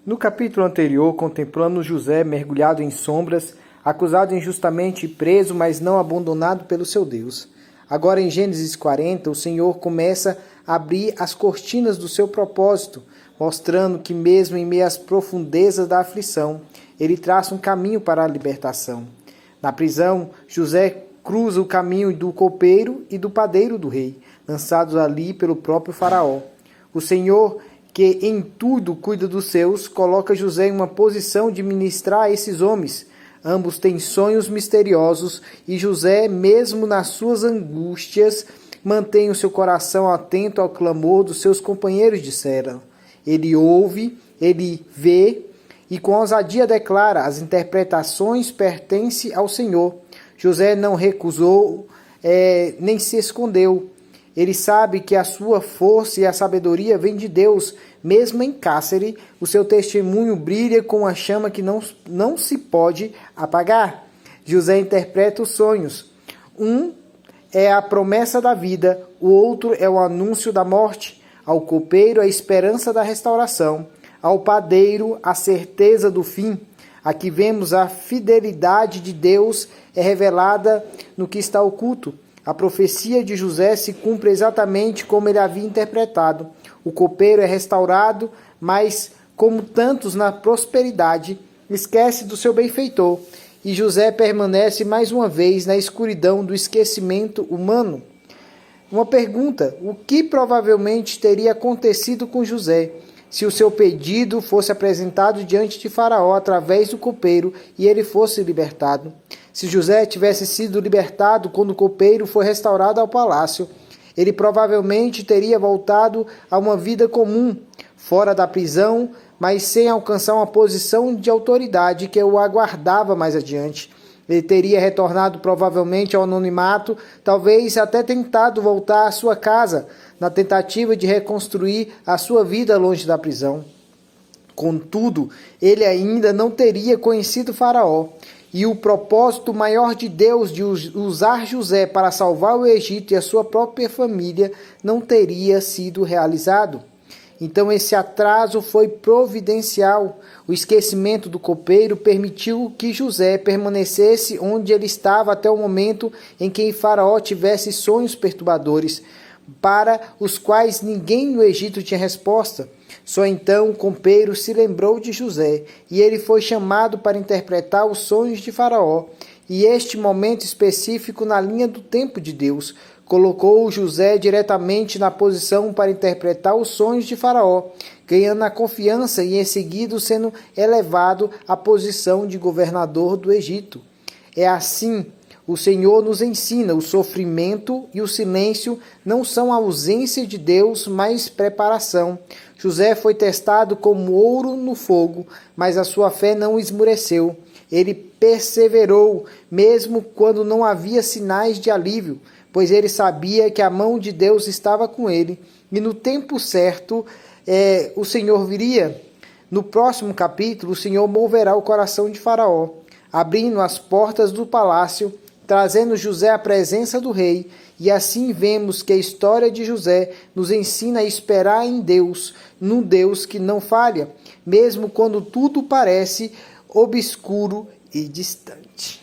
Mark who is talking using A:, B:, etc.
A: No capítulo anterior, contemplamos José mergulhado em sombras, acusado injustamente e preso, mas não abandonado pelo seu Deus. Agora, em Gênesis 40, o Senhor começa a abrir as cortinas do seu propósito, mostrando que mesmo em meio às profundezas da aflição, ele traça um caminho para a libertação. Na prisão, José cruza o caminho do copeiro e do padeiro do rei, lançados ali pelo próprio faraó. O Senhor, que em tudo cuida dos seus, coloca José em uma posição de ministrar a esses homens. Ambos têm sonhos misteriosos e José, mesmo nas suas angústias, mantém o seu coração atento ao clamor dos seus companheiros de cela. Ele ouve, ele vê e com ousadia declara: as interpretações pertencem ao Senhor. José não recusou, nem se escondeu. Ele sabe que a sua força e a sabedoria vêm de Deus. Mesmo em cárcere, o seu testemunho brilha com uma chama que não se pode apagar. José interpreta os sonhos. Um é a promessa da vida, o outro é o anúncio da morte. Ao copeiro, a esperança da restauração. Ao padeiro, a certeza do fim. Aqui vemos a fidelidade de Deus é revelada no que está oculto. A profecia de José se cumpre exatamente como ele havia interpretado. O copeiro é restaurado, mas, como tantos na prosperidade, esquece do seu benfeitor. E José permanece mais uma vez na escuridão do esquecimento humano. Uma pergunta: o que provavelmente teria acontecido com José se o seu pedido fosse apresentado diante de Faraó através do copeiro e ele fosse libertado? Se José tivesse sido libertado quando o copeiro foi restaurado ao palácio, ele provavelmente teria voltado a uma vida comum, fora da prisão, mas sem alcançar uma posição de autoridade que o aguardava mais adiante. Ele teria retornado provavelmente ao anonimato, talvez até tentado voltar à sua casa, na tentativa de reconstruir a sua vida longe da prisão. Contudo, ele ainda não teria conhecido Faraó. E o propósito maior de Deus de usar José para salvar o Egito e a sua própria família não teria sido realizado. Então esse atraso foi providencial. O esquecimento do copeiro permitiu que José permanecesse onde ele estava até o momento em que Faraó tivesse sonhos perturbadores, para os quais ninguém no Egito tinha resposta. Só então o copeiro se lembrou de José, e ele foi chamado para interpretar os sonhos de Faraó. E este momento específico na linha do tempo de Deus colocou José diretamente na posição para interpretar os sonhos de Faraó, ganhando a confiança e em seguida sendo elevado à posição de governador do Egito. É assim o Senhor nos ensina: o sofrimento e o silêncio não são a ausência de Deus, mas preparação. José foi testado como ouro no fogo, mas a sua fé não esmureceu. Ele perseverou, mesmo quando não havia sinais de alívio, pois ele sabia que a mão de Deus estava com ele, e no tempo certo o Senhor viria. No próximo capítulo, o Senhor moverá o coração de Faraó, abrindo as portas do palácio, trazendo José à presença do rei, e assim vemos que a história de José nos ensina a esperar em Deus, num Deus que não falha, mesmo quando tudo parece obscuro e distante.